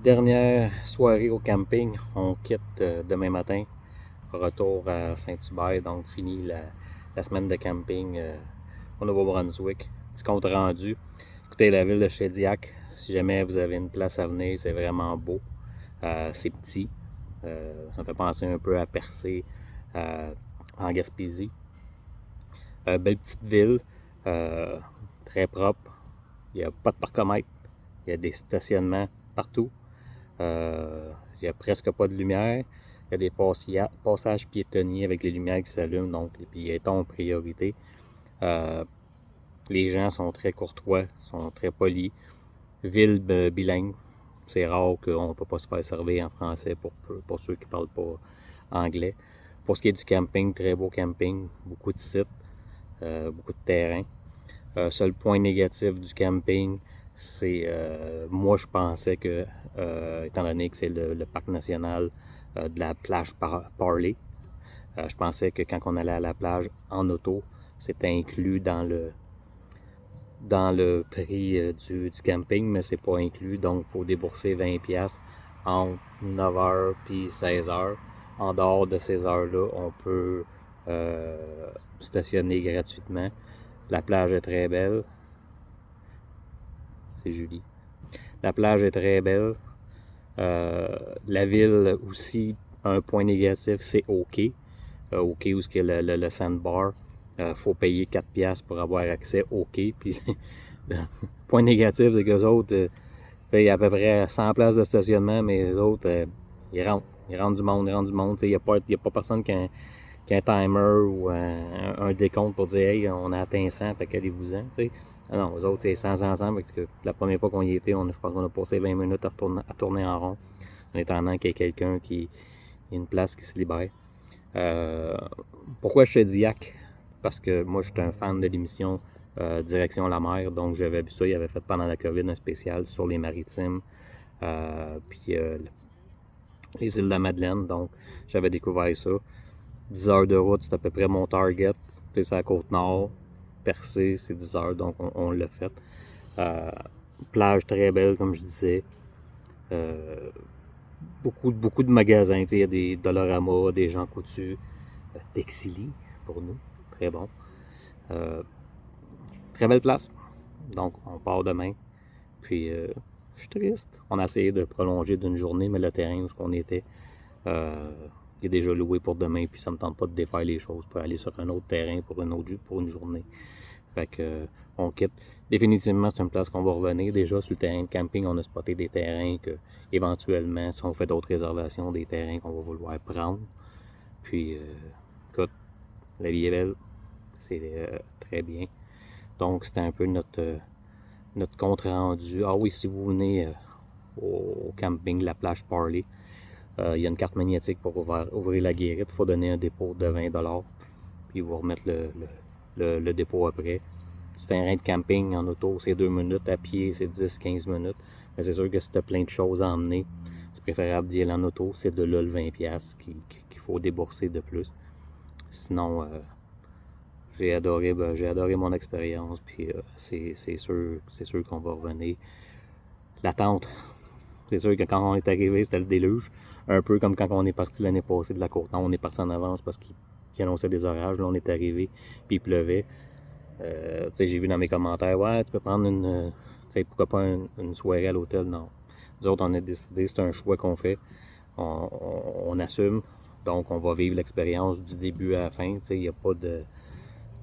Dernière soirée au camping. On quitte demain matin. Retour à Saint-Hubert. Donc, fini la semaine de camping au Nouveau-Brunswick. Petit compte rendu. Écoutez, la ville de Shediac, si jamais vous avez une place à venir, c'est vraiment beau. C'est petit. Ça me fait penser un peu à Percé, en Gaspésie. Belle petite ville. euh, Très propre. Il n'y a pas de parcomètre. Il y a des stationnements partout. Il n'y a presque pas de lumière. Il y a des passages piétonniers avec les lumières qui s'allument, donc les piétons en priorité. Euh, les gens sont très courtois, sont très polis. Ville bilingue. C'est rare qu'on ne peut pas se faire servir en français pour ceux qui ne parlent pas anglais. Pour ce qui est du camping, très beau camping, beaucoup de sites, beaucoup de terrains. Seul point négatif du camping, c'est moi je pensais que, étant donné que c'est le parc national de la plage Parley, je pensais que quand on allait à la plage en auto, c'était inclus dans le prix du camping, mais c'est pas inclus, donc il faut débourser 20$ entre 9h et 16h. En dehors de ces heures-là, on peut stationner gratuitement. La plage est très belle. C'est Julie. La plage est très belle. La ville aussi, un point négatif, c'est OK. OK, où est le sandbar. Faut payer 4$ pour avoir accès OK. Puis, le point négatif, c'est qu'eux autres, il y a à peu près 100 places de stationnement, mais les autres, ils rentrent. Ils rentrent du monde, ils rentrent du monde. Il n'y a pas personne qui a un timer ou un décompte pour dire hey, on a atteint 100, fait qu'allez-vous-en. Ah non, eux autres, c'est 100. Parce que la première fois qu'on y était, je pense qu'on a passé 20 minutes à tourner en rond, en attendant qu'il y ait quelqu'un qui ait une place qui se libère. Euh, Pourquoi Chediac? Parce que moi, je suis un fan de l'émission Direction la mer, donc j'avais vu ça. Il avait fait pendant la COVID un spécial sur les maritimes, puis les îles de la Madeleine, donc j'avais découvert ça. 10 heures de route, c'est à peu près mon target. C'est la côte nord. Percé, c'est 10 heures, donc on l'a fait. Euh, Plage très belle, comme je disais. Euh, beaucoup de magasins. Il y a des Dollarama, des Jean Coutu, Texili pour nous. Très bon. Euh, Très belle place. Donc, on part demain. Puis, je suis triste. On a essayé de prolonger d'une journée, mais le terrain où on était, euh, il est déjà loué pour demain, puis ça me tente pas de défaire les choses pour aller sur un autre terrain pour une journée. Fait que on quitte. Définitivement, c'est une place qu'on va revenir. Déjà, sur le terrain de camping, on a spoté des terrains que, éventuellement, si on fait d'autres réservations, des terrains qu'on va vouloir prendre. Puis, écoute, la vie est belle. C'est très bien. Donc, c'était un peu notre compte rendu. Ah oui, si vous venez au camping La Plage Parley, il y a une carte magnétique pour ouvrir la guérite. Il faut donner un dépôt de 20$, puis vous remettre le dépôt après. Du terrain de camping en auto, c'est 2 minutes. À pied, c'est 10-15 minutes. Mais c'est sûr que si tu as plein de choses à emmener, c'est préférable d'y aller en auto. C'est de là le 20$ qu'il faut débourser de plus. Sinon, j'ai adoré mon expérience. Puis c'est sûr qu'on va revenir. L'attente, c'est sûr que quand on est arrivé, c'était le déluge. Un peu comme quand on est parti l'année passée de la Côte-Nord. On est parti en avance parce qu'il annonçait des orages. Là, on est arrivé, puis il pleuvait. J'ai vu dans mes commentaires, ouais, tu peux prendre pourquoi pas une soirée à l'hôtel? Non. Nous autres, on a décidé, c'est un choix qu'on fait. On assume. Donc, on va vivre l'expérience du début à la fin. Il n'y a pas de.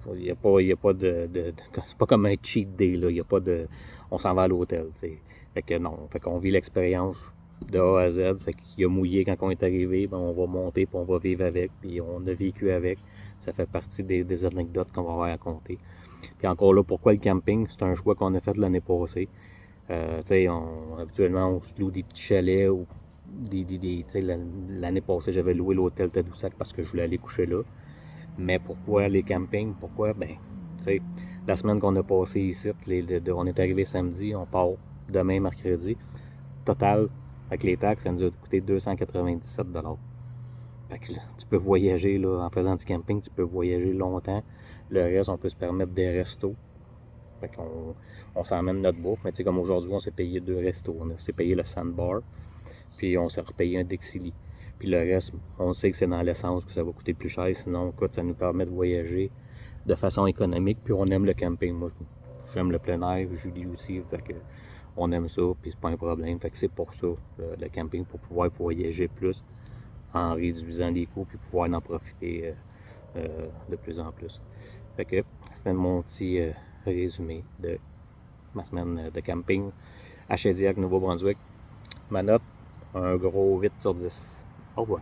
C'est pas comme un cheat day, là. Il y a pas de. On s'en va à l'hôtel, t'sais. Fait que non. Fait qu'on vit l'expérience de A à Z. Fait qu'il a mouillé quand on est arrivé, ben on va monter, puis on va vivre avec, puis on a vécu avec. Ça fait partie des anecdotes qu'on va avoir à compter. Puis encore là, pourquoi le camping? C'est un choix qu'on a fait l'année passée. Habituellement, on se loue des petits chalets ou l'année passée, j'avais loué l'hôtel Tadoussac parce que je voulais aller coucher là. Mais pourquoi les campings? Pourquoi? Ben, tu sais, la semaine qu'on a passée ici, on est arrivé samedi, on part demain, mercredi. Total, avec les taxes, ça nous a coûté 297$. Fait que là, tu peux voyager, là, en faisant du camping, tu peux voyager longtemps. Le reste, on peut se permettre des restos. Fait qu'on on s'emmène notre bouffe, mais tu sais, comme aujourd'hui, on s'est payé 2 restos. On s'est payé le Sandbar, puis on s'est repayé un Dexili. Puis le reste, on sait que c'est dans l'essence que ça va coûter plus cher. Sinon, écoute, ça nous permet de voyager de façon économique. Puis on aime le camping. Moi, j'aime le plein air. Julie aussi. Fait que on aime ça. Puis c'est pas un problème. Fait que c'est pour ça, le camping, pour pouvoir voyager plus en réduisant les coûts. Puis pouvoir en profiter de plus en plus. Fait que c'était mon petit résumé de ma semaine de camping à Shediac, Nouveau-Brunswick. Ma note, un gros 8 sur 10. Au revoir.